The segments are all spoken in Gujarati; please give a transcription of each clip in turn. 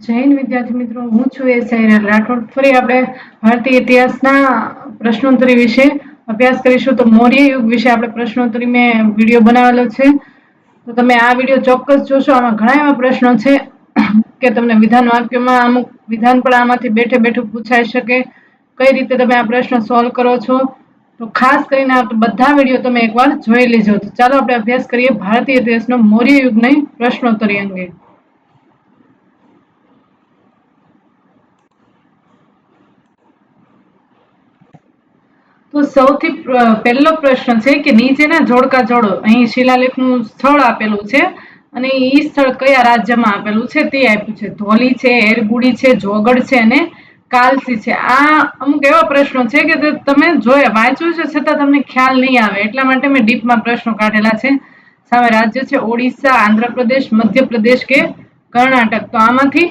જૈન વિદ્યાર્થી મિત્રો, હું છું એસ રાઠોડ. ફરી આપણે ભારતીય ઇતિહાસના પ્રશ્નોત્તરી વિશે અભ્યાસ કરીશું. તો મૌર્ય યુગ વિશે આપણે પ્રશ્નોત્તરી મેં વિડીયો બનાવેલો છે, તો તમે આ વિડીયો ચોક્કસ જોશો. આમાં ઘણા એવા પ્રશ્નો છે કે તમને વિધાન વાક્યમાં અમુક વિધાન પણ આમાંથી બેઠે બેઠું પૂછાઈ શકે. કઈ રીતે તમે આ પ્રશ્ન સોલ્વ કરો છો, તો ખાસ કરીને બધા વિડીયો તમે એકવાર જોઈ લેજો. તો ચાલો આપણે અભ્યાસ કરીએ ભારતીય ઇતિહાસનો મૌર્ય યુગની પ્રશ્નોત્તરી અંગે. તો સૌથી પહેલો પ્રશ્ન છે કે નીચેના જોડકા જોડો. અહીં શિલાલેખનું સ્થળ આપેલું છે અને એ સ્થળ કયા રાજ્યમાં આપેલું છે તે આપ્યું છે. ધોલી છે, એરગુડી છે, જોગડ છે અને કાલસી છે. આ અમુક એવા પ્રશ્નો છે કે તમે જોયા વાંચ્યું છે છતાં તમને ખ્યાલ નહીં આવે, એટલા માટે મેં ડીપમાં પ્રશ્નો કાઢેલા છે. સામે રાજ્ય છે ઓડિશા, આંધ્રપ્રદેશ, મધ્યપ્રદેશ કે કર્ણાટક. તો આમાંથી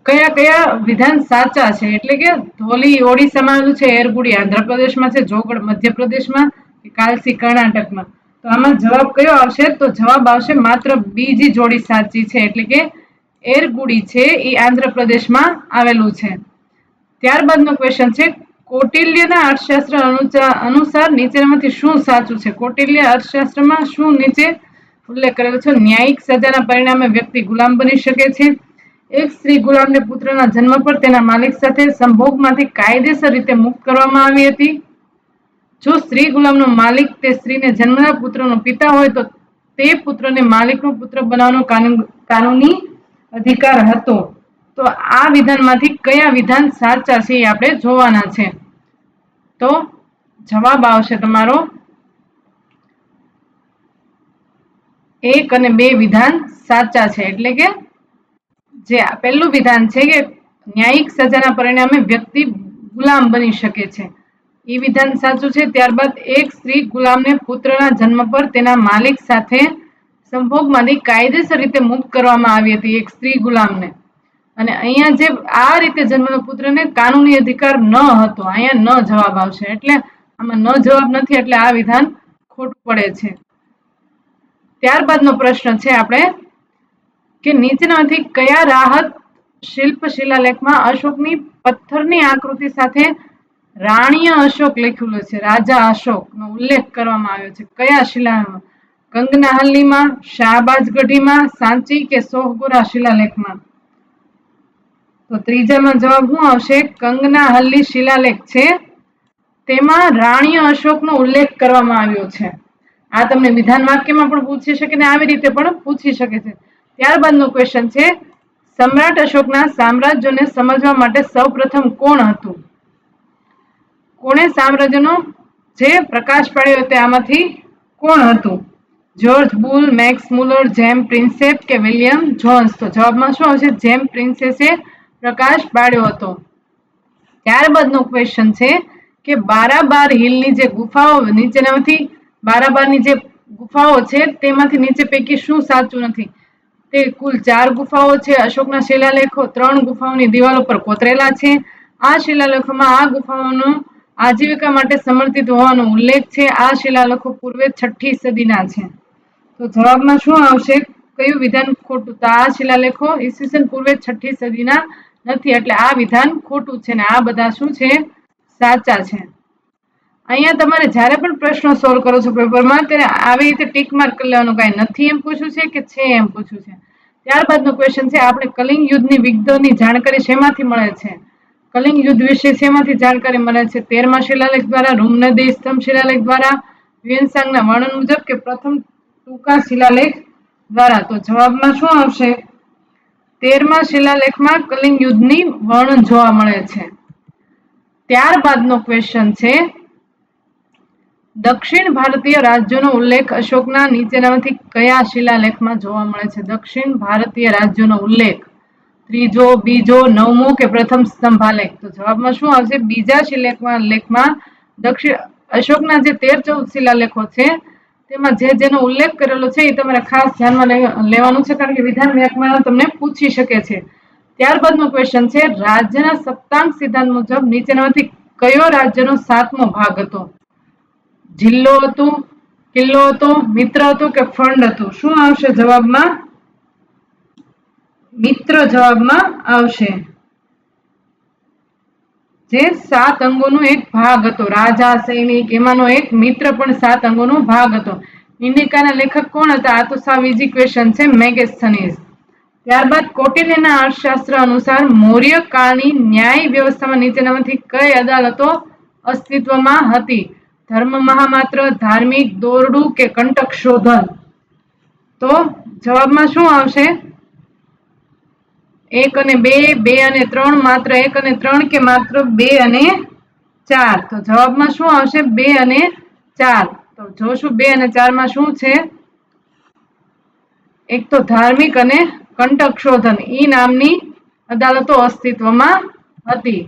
કયા કયા વિધાન સાચા છે, એટલે કે ધોલી ઓડિશામાં આવેલું છે, એરગુડી આંધ્રપ્રદેશમાં છે, જોગડ મધ્યપ્રદેશમાં, કાલસી કર્ણાટકમાં. તો આમાં જવાબ કયો આવશે? તો જવાબ આવશે માત્ર બીજી જોડી સાચી છે, એટલે કે એરગુડી છે એ આંધ્રપ્રદેશમાં આવેલું છે. ત્યારબાદનો ક્વેશ્ચન છે કૌટિલ્યના અર્થશાસ્ત્ર અનુસાર નીચેનામાંથી શું સાચું છે? કૌટિલ્ય અર્થશાસ્ત્રમાં શું નીચે ઉલ્લેખ કરેલો છે? ન્યાયિક સજાના પરિણામે વ્યક્તિ ગુલામ બની શકે છે. એક સ્ત્રી ગુલામને પુત્રના જન્મ પર તેના માલિક સાથે સંભોગમાંથી કાયદેસર રીતે મુક્ત કરવામાં આવી હતી. જો સ્ત્રી ગુલામનો માલિક તે સ્ત્રીને જન્મનાર પુત્રનો પિતા હોય તો તે પુત્રને માલિકનો પુત્ર બનાવવાનો કાનૂની અધિકાર હતો. તો આ વિધાનમાંથી કયા વિધાન સાચા છે એ આપણે જોવાના છે. તો જવાબ આવશે તમારો 1 અને 2 વિધાન સાચા છે. એટલે કે જે પહેલું વિધાન છે કે ન્યાયિક સજાના પરિણામે વ્યક્તિ ગુલામ બની શકે છે, એ વિધાન સાચું છે. ત્યારબાદ એક સ્ત્રી ગુલામને પુત્રના જન્મ પર તેના માલિક સાથે સંભોગમાંથી કાયદેસર રીતે મુક્ત કરવામાં આવી હતી, એક સ્ત્રી ગુલામને. અને અહીંયા જે આ રીતે જન્મેલો પુત્રને કાનૂની અધિકાર ન હતો, અહીંયા ન જવાબ આવશે. એટલે આમાં ન જવાબ નથી, એટલે આ વિધાન ખોટું પડે છે. ત્યારબાદનો પ્રશ્ન છે આપણે કે નીચેનામાંથી કયા રાહત શિલ્પ શિલાલેખમાં અશોકની પથ્થરની આકૃતિ સાથે રાણીય અશોક લખેલો છે, રાજા અશોકનો ઉલ્લેખ કરવામાં આવ્યો છે? કયા શિલાલેખમાં? કંગનાહલ્લીમાં, શાહબાજગઢીમાં, સાંચી કે સોહગુરા શિલાલેખમાં? તો ત્રીજામાં જવાબ શું આવશે? કંગનાહલ્લી શિલાલેખ છે તેમાં રાણીય અશોકનો ઉલ્લેખ કરવામાં આવ્યો છે. આ તમને વિધાન વાક્યમાં પણ પૂછી શકે ને આવી રીતે પણ પૂછી શકે છે. ત્યારબાદનો ક્વેશ્ચન છે સમ્રાટ અશોકના સામ્રાજ્યને સમજવા માટે સૌપ્રથમ કોણ હતું? કોણે સામ્રાજ્યનો જે પ્રકાશ પાડ્યો તે આમાંથી કોણ હતું? જ્યોર્જ બુલ, મેક્સ મુલર, જેમ પ્રિન્સેપ કે વિલિયમ જોન્સ? તો જવાબમાં શું આવશે? જેમ પ્રિન્સેસે પ્રકાશ પાડ્યો હતો. ત્યારબાદનો ક્વેશ્ચન છે કે બારાબાર હિલની જે ગુફાઓ નીચેનામાંથી બારાબારની જે ગુફાઓ છે તેમાંથી નીચે પૈકી શું સાચું નથી? તે કુલ 4 ગુફાઓ છે. અશોકના શિલાલેખો 3 ગુફાઓની દિવાલો પર કોતરેલા છે. આ શિલાલેખોમાં આ ગુફાઓનો આજીવિકા માટે સમર્પિત હોવાનો ઉલ્લેખ છે. આ શિલાલેખો પૂર્વે 6ઠી સદીના છે. તો જવાબમાં શું આવશે? કયું વિધાન ખોટું? તો આ શિલાલેખો ઈસવીસન પૂર્વે 6ઠી સદીના નથી, એટલે આ વિધાન ખોટું છે ને આ બધા શું છે? સાચા છે. અહીંયા તમારે જ્યારે પણ પ્રશ્નો સોલ્વ કરો છો પેપરમાં ત્યારે આવી રીતે ટીક માર્ક કરી લેવાનું, કાંઈ નથી એમ પૂછ્યું છે કે છે એમ પૂછ્યું છે. ત્યારબાદનો ક્વેશ્ચન છે આપણે કલિંગ યુદ્ધની વિગતોની જાણકારી શેમાંથી મળે છે? કલિંગ યુદ્ધ વિશે શેમાંથી જાણકારી મળે છે? 13મા શિલાલેખ દ્વારા, રૂમનદી સ્તંભ શિલાલેખ દ્વારા, હ્યુએન વર્ણન મુજબ કે પ્રથમ ટૂંકા શિલાલેખ દ્વારા? તો જવાબમાં શું આવશે? 13મા શિલાલેખમાં કલિંગ યુદ્ધની વર્ણન જોવા મળે છે. ત્યારબાદનો ક્વેશ્ચન છે દક્ષિણ ભારતીય રાજ્યોનો ઉલ્લેખ અશોકના નીચેનામાંથી કયા શિલાલેખમાં જોવા મળે છે? દક્ષિણ ભારતીય રાજ્યોનો ઉલ્લેખ ત્રીજો, બીજો, 9મો કે પ્રથમ સ્તંભાલેખ? તો જવાબમાં શું આવશે? બીજા શિલાલેખમાં દક્ષિણ અશોકના જે 13-14 શિલાલેખો છે તેમાં જેનો ઉલ્લેખ કરેલો છે એ તમારે ખાસ ધ્યાનમાં લેવાનું છે, કારણ કે વિધાન વાક્યમાં તમને પૂછી શકે છે. ત્યારબાદનો ક્વેશ્ચન છે રાજ્યના સપ્તાંગ સિદ્ધાંત મુજબ નીચેનામાંથી કયો રાજ્યનો 7મો ભાગ હતો? જિલ્લો હતું, કિલ્લો હતો, મિત્ર હતું કે ફંડ હતું? શું આવશે જવાબમાં? મિત્ર જવાબમાં આવશે. જે 7 અંગોનો એક ભાગ હતો, રાજા, સૈનિક, એમાંનો એક મિત્ર પણ 7 અંગોનો ભાગ હતો. ઇન્ડિકાના લેખક કોણ હતા? આ તો સાવ ઈઝી ક્વેશ્ચન છે, મેગેસ્થનીઝ. ત્યારબાદ કૌટિલ્યના અર્થશાસ્ત્ર અનુસાર મૌર્ય કાળની ન્યાય વ્યવસ્થામાં નીચેનામાંથી કઈ અદાલતો અસ્તિત્વમાં હતી? ધર્મ મહામાત્ર, ધાર્મિક, દોરડું કે કંટક શોધન? તો જવાબમાં શું આવશે? 1 અને 2, 2 અને 3, માત્ર 1 અને 3 કે માત્ર 2 અને 4? તો જવાબમાં શું આવશે? 2 અને 4. તો જોશું 2 અને 4 માં શું છે. એક તો ધાર્મિક અને કંટક શોધન ઈ નામની અદાલતો અસ્તિત્વમાં હતી.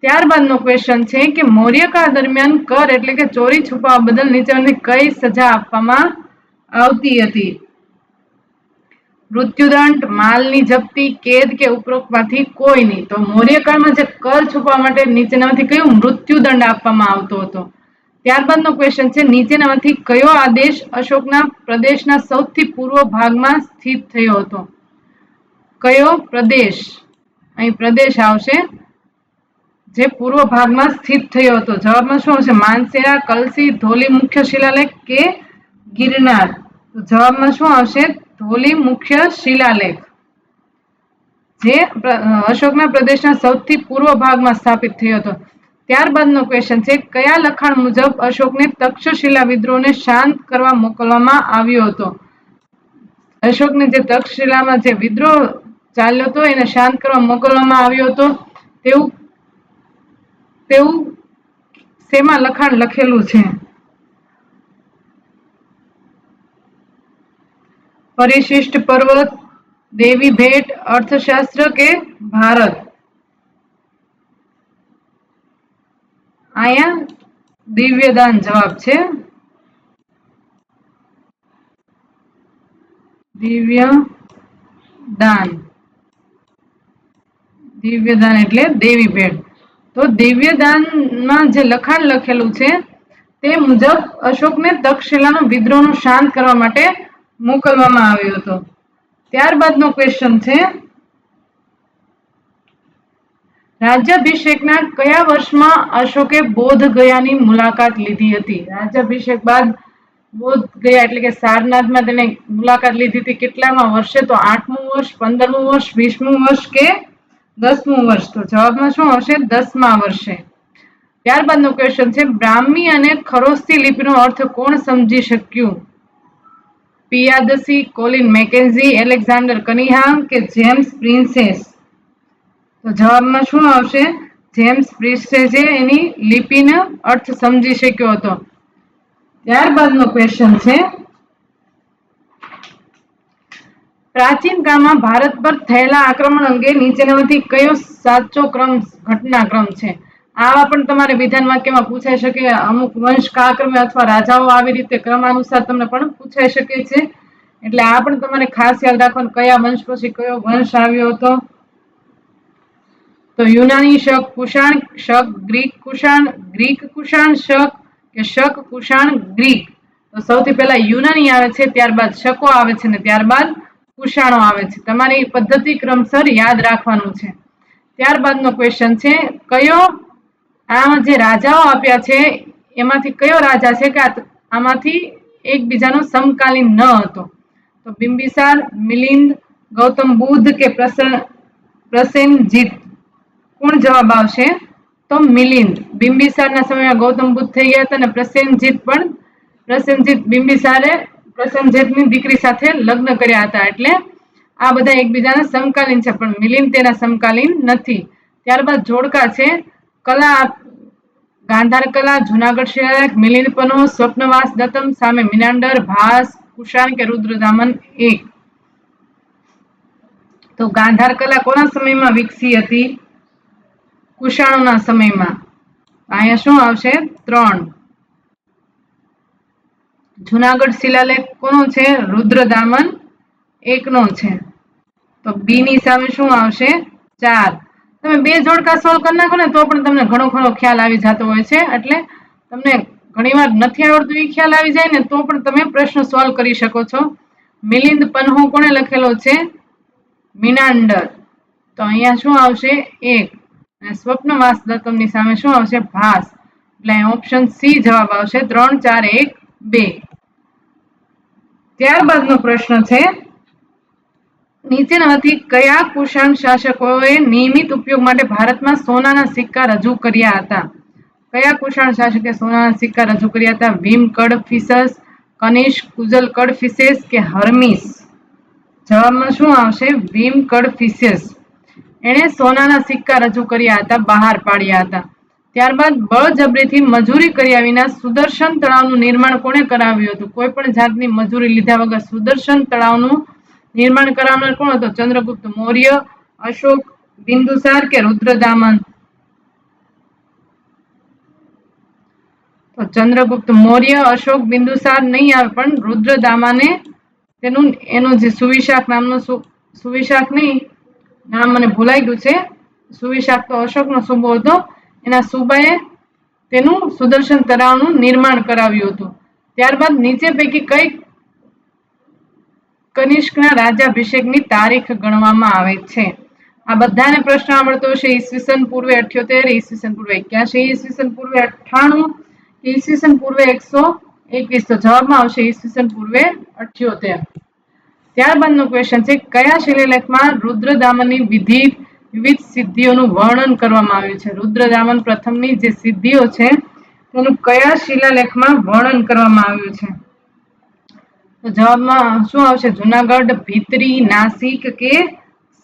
ત્યારબાદનો ક્વેશ્ચન છે કે મૌર્યકાળ દરમિયાન કર એટલે કે ચોરી છુપાવવા બદલ નીચેનામાંથી કઈ સજા આપવામાં આવતી હતી? મૃત્યુદંડ, માલની જપ્તી, કેદ કે ઉપરોક્તમાંથી કોઈ નહીં. તો મૌર્યકાળમાં જે કર છુપાવવા માટે નીચેનામાંથી કયું મૃત્યુદંડ આપવામાં આવતો હતો? ત્યારબાદનો ક્વેશ્ચન છે નીચેનામાંથી કયો આદેશ અશોકના પ્રદેશના સૌથી પૂર્વ ભાગમાં સ્થિત થયો હતો? કયો પ્રદેશ? અહીં પ્રદેશ આવશે જે પૂર્વ ભાગમાં સ્થિત થયો હતો. જવાબમાં શું આવશે? માનસેરા, કલસી, ધોલી મુખ્ય શિલાલેખ કે ગિરનાર? તો જવાબમાં શું આવશે? ધોલી મુખ્ય શિલાલેખ, જે અશોકના પ્રદેશના સૌથી પૂર્વ ભાગમાં સ્થાપિત થયો હતો. ત્યારબાદનો ક્વેશ્ચન છે કયા લખાણ મુજબ અશોકને તક્ષશિલા વિદ્રોહને શાંત કરવા મોકલવામાં આવ્યો હતો? અશોકને જે તક્ષશિલામાં જે વિદ્રોહ ચાલ્યો હતો એને શાંત કરવા મોકલવામાં આવ્યો હતો તેવું શેમાં લખાણ લખેલું છે? પરિશિષ્ટ પર્વત, દેવી ભેટ, અર્થશાસ્ત્ર કે ભારત? અહીંયા દિવ્યદાન જવાબ છે. દિવ્યદાન એટલે દેવી ભેટ. તો દિવ્યદાનમાં જે લખાણ લખેલું છે તે મુજબ અશોકને તક્ષશિલાનો વિદ્રોહનો શાંત કરવા માટે મોકલવામાં આવ્યો હતો. ત્યારબાદનો ક્વેશ્ચન છે રાજ્યાભિષેકના કયા વર્ષમાં અશોકે બોધ ગયાની મુલાકાત લીધી હતી? રાજ્યાભિષેક બાદ બોધ ગયા એટલે કે સારનાથમાં તેને મુલાકાત લીધી હતી. કેટલામાં વર્ષે? તો 8મું વર્ષ, 15મું વર્ષ, 20મું વર્ષ કે 10મું વર્ષ? તો જવાબમાં શું આવશે? 10મા વર્ષે. ત્યારબાદનો ક્વેશ્ચન છે બ્રાહ્મી અને ખરોસ્તી લિપિનો અર્થ કોણ સમજી શક્યું? પિયાદસી, કોલિન મેકેન્ઝી, એલેક્ઝાન્ડર કનિંઘહામ કે જેમ્સ પ્રિન્સેસ? તો જવાબમાં શું આવશે? જેમ્સ પ્રિન્સેસે એની લિપિનો અર્થ સમજી શક્યો હતો. ત્યારબાદનો ક્વેશ્ચન છે પ્રાચીન કાળમાં ભારત પર થયેલા આક્રમણ અંગે નીચેનામાંથી કયો સાચો ઘટનાક્રમ છે? આવા પણ તમારે વિધાન વાક્યમાં પૂછાઈ શકે. અમુક વંશ કાળક્રમે અથવા રાજાઓ આવી રીતે ક્રમાનુસાર તમને પણ પૂછાઈ શકે છે. એટલે આ પણ તમારે ખાસ યાદ રાખવાનું, કયા વંશ પછી કયો વંશ આવ્યો હતો. તો યુનાની શક, કુષાણ શક, ગ્રીક કુષાણ, ગ્રીક કુષાણ શક કે શક કુષાણ ગ્રીક? તો સૌથી પહેલા યુનાની આવે છે, ત્યારબાદ શકો આવે છે, ને ત્યારબાદ કુષાણો આવે છે. તમારી પદ્ધતિ ક્રમસર યાદ રાખવાનું છે. ત્યારબાદનો ક્વેશ્ચન છે કયો આમાં જે રાજાઓ આપ્યા છે એમાંથી કયો રાજા છે કે આમાંથી એકબીજાનો સમકાલીન ન હતો? તો બિંબિસાર, મિલિંદ, ગૌતમ બુદ્ધ કે પ્રસેનજીત? કોણ જવાબ આવશે? તો મિલિંદ. બિંબિસારના સમયમાં ગૌતમ બુદ્ધ થઈ ગયા હતા અને પ્રસેનજીત બિંબિસારે પ્રસેનજીતની દીકરી સાથે લગ્ન કર્યા હતા. એટલે આ બધા એકબીજાના સમકાલીન છે, પણ મિલિંદ તેના સમકાલીન નથી. ત્યારબાદ જોડકા છે કલા, ગાંધાર કલા, જુનાગઢ શિલાલેખ, મિલિંદ પન્હો, સ્વપ્નવાસ દત્તમ, સામે મિનાન્ડર, ભાસ, કુષાણ કે રુદ્રદામન 1? તો ગાંધાર કલા કોના સમયમાં વિકસી હતી? કુષાણોના સમયમાં. અહીંયા શું આવશે? 3. જુનાગઢ શિલાલેખ કોનો છે? રુદ્રદામન 1 નો છે. તો બી ની સામે શું આવશે? 4. તમે 2 જોડકા સોલ્વ કરી નાખો ને તો પણ તમને ઘણો ખરો ખ્યાલ આવી જતો હોય છે. એટલે તમને ઘણીવાર નથી આવડતું એ ખ્યાલ આવી જાય ને તો પણ તમે પ્રશ્ન સોલ્વ કરી શકો છો. મિલિંદ પન્હો કોણે લખેલો છે? મિનાન્ડર. તો અહીંયા શું આવશે 1 અને સ્વપ્નવાસદત્તમની સામે શું આવશે ભાસ. એટલે ઓપ્શન સી જવાબ આવશે 3, 4, 1, 2. ત્યારબાદનો પ્રશ્ન છે નીચેનામાંથી કયા કુષાણ શાસકોએ નિયમિત ઉપયોગ માટે ભારતમાં સોનાના સિક્કા રજૂ કર્યા હતા? કયા કુષાણ શાસકે સોનાના સિક્કા રજૂ કર્યા હતા? ભીમ કડફિસસ, કનિષ્ક કુજલ કડફિસેસ કે હર્મિસ? જવાબમાં શું આવશે ભીમ કડફિસેસ. એણે સોનાના સિક્કા રજૂ કર્યા હતા, બહાર પાડ્યા હતા. ત્યારબાદ બળજબરીથી મજૂરી કર્યા વિના સુદર્શન તળાવનું નિર્માણ કોણે કરાવ્યું હતું? કોઈ પણ જાતની મજૂરી લીધા વગર સુદર્શન તળાવનું નિર્માણ કરાવનાર કોણ હતો? ચંદ્રગુપ્ત મૌર્ય, અશોક, બિંદુસાર કે રુદ્રદામન? તો ચંદ્રગુપ્ત મૌર્ય, અશોક, બિંદુસાર નહીં આવે, પણ રુદ્રદામાને એનું જે સુવિશાખ નામનો સુવિશાખ નહીં, નામ મને ભૂલાઈ ગયું છે. સુવિશાખ તો અશોકનો સુબો હતો. એના સુબાએ તેનું સુદર્શન તળાવનું નિર્માણ કરાવ્યું હતું. ત્યારબાદ નીચે પૈકી કઈ કનિષ્કના રાજ્યાભિષેકની તારીખ ગણવામાં આવે છે? આ બધાને પ્રશ્ન આવડતો હશે. ઈસવીસન પૂર્વે 78, ઈસવીસન પૂર્વે 81, ઈસવીસન પૂર્વે 98, ઈસવીસન પૂર્વે 121. તો જવાબમાં આવશે ઈસવીસન પૂર્વે 78. ત્યારબાદનો ક્વેશ્ચન છે કયા શિલાલેખમાં રુદ્રદામનની વિવિધ સિદ્ધિઓનું વર્ણન કરવામાં આવ્યું છે? રુદ્રદામન પ્રથમની જે સિદ્ધિઓ છે તેનું કયા શિલાલેખમાં વર્ણન કરવામાં આવ્યું છે? તો જવાબમાં શું આવશે? જુનાગઢ, ભીતરી, નાસિક કે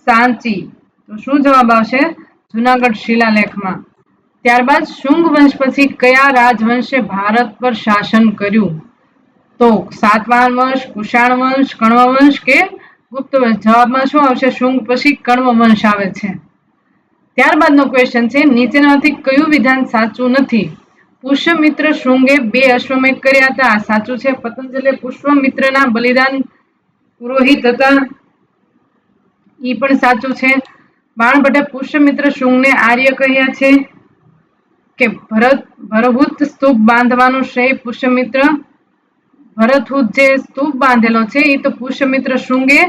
સાંચી? તો શું જવાબ આવશે? જુનાગઢ શિલાલેખમાં. ત્યારબાદ શુંગ વંશ પછી કયા રાજવંશે ભારત પર શાસન કર્યું? તો સાતવાહન વંશ, કુષાણ વંશ, કણ્વ વંશ કે ગુપ્ત વંશ? જવાબમાં શું આવશે? શુંગ પછી કણ્વ વંશ આવે છે. ત્યારબાદનો ક્વેશ્ચન છે નીચેનામાંથી કયું વિધાન સાચું નથી? પુષ્યમિત્ર શુંગે 2 અશ્વમેધ કર્યા હતા, આ સાચું છે. પતંજલિ પુષ્યમિત્રના બલિદાન પુરોહિત હતા, એ પણ સાચું છે. બાણભટ્ટે પુષ્યમિત્ર શુંગને આર્ય કહ્યા છે કે ભરહૂત સ્તૂપ બાંધવાનો શ્રેય પુષ્યમિત્ર, ભરતહૂત જે સ્તૂપ બાંધેલો છે એ તો પુષ્યમિત્ર શુંગે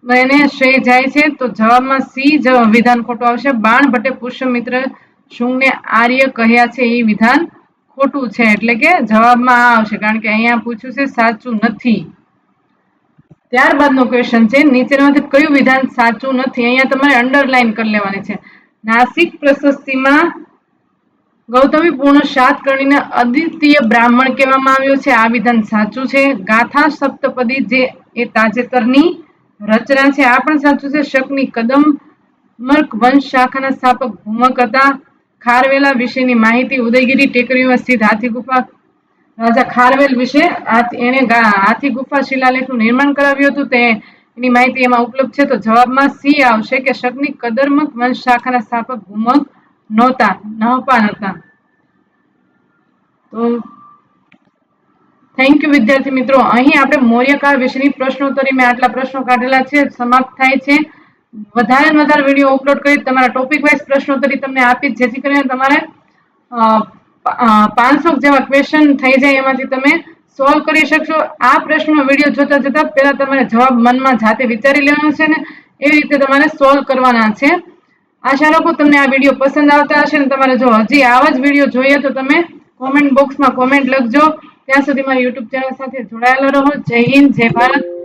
એને શ્રેય જાય છે. તો જવાબમાં સી વિધાન ખોટું આવશે. બાણભટ્ટે પુષ્યમિત્ર શુંગને આર્ય કહ્યા છે એ વિધાન ખોટું છે. એટલે કે જવાબમાં આ આવશે, કારણ કે અહીંયા પૂછ્યું છે સાચું નથી. ત્યારબાદનો ક્વેશ્ચન છે નીચેનામાંથી કયું વિધાન સાચું નથી? અહીંયા તમારે અંડરલાઈન કરી લેવાની છે. નાસિક પ્રશસ્તિમાં ગૌતમી પૂર્ણ સાતકર્ણીને અદ્વિતીય બ્રાહ્મણ કહેવામાં આવ્યો છે, આ વિધાન સાચું છે. ગાથા સપ્તપદી જે એ તાજેતરની રચના છે, આ પણ સાચું છે. શકની કદમ્બક વંશ શાખાના સ્થાપક ભૂમક હતા. ખારવેલા વિશેની માહિતી ઉદયગીરી ટેકરીઓમાં સ્થિત હાથી ગુફા, રાજા ખારવેલ વિશે એને હાથી ગુફા શિલાલેખનું નિર્માણ કરાવ્યું હતું, એની માહિતી એમાં ઉપલબ્ધ છે. તો જવાબમાં સી આવશે કે શકની કદમ્બક વંશ શાખાના સ્થાપક ભૂમક નહોતા, નહપાન હતા. તો થેન્ક યુ વિદ્યાર્થી મિત્રો. અહીં આપણે મૌર્યકાળ વિશેની પ્રશ્નોત્તરી મેં આટલા પ્રશ્નો કાઢેલા છે, સમાપ્ત થાય છે. વધારે ને વધારે વિડીયો અપલોડ કરી તમારા ટોપિક વાઇઝ પ્રશ્નોત્તરી તમને આપી, જેથી કરીને તમારે 500 જેવા ક્વેશ્ચન થઈ જાય, એમાંથી તમે સોલ્વ કરી શકશો. આ પ્રશ્નનો વિડીયો જોતા જોતા પહેલા તમારે જવાબ મનમાં જાતે વિચારી લેવાનો છે ને એવી રીતે તમારે સોલ્વ કરવાના છે. આશા રાખું તમને આ વિડીયો પસંદ આવતા હશે ને તમારે જો હજી આવા જ વિડીયો જોઈએ તો તમે કોમેન્ટ બોક્સમાં કોમેન્ટ લખજો. ત્યાં સુધી મારી યુટ્યુબ ચેનલ સાથે જોડાયેલા રહો. જય હિન્દ, જય ભારત.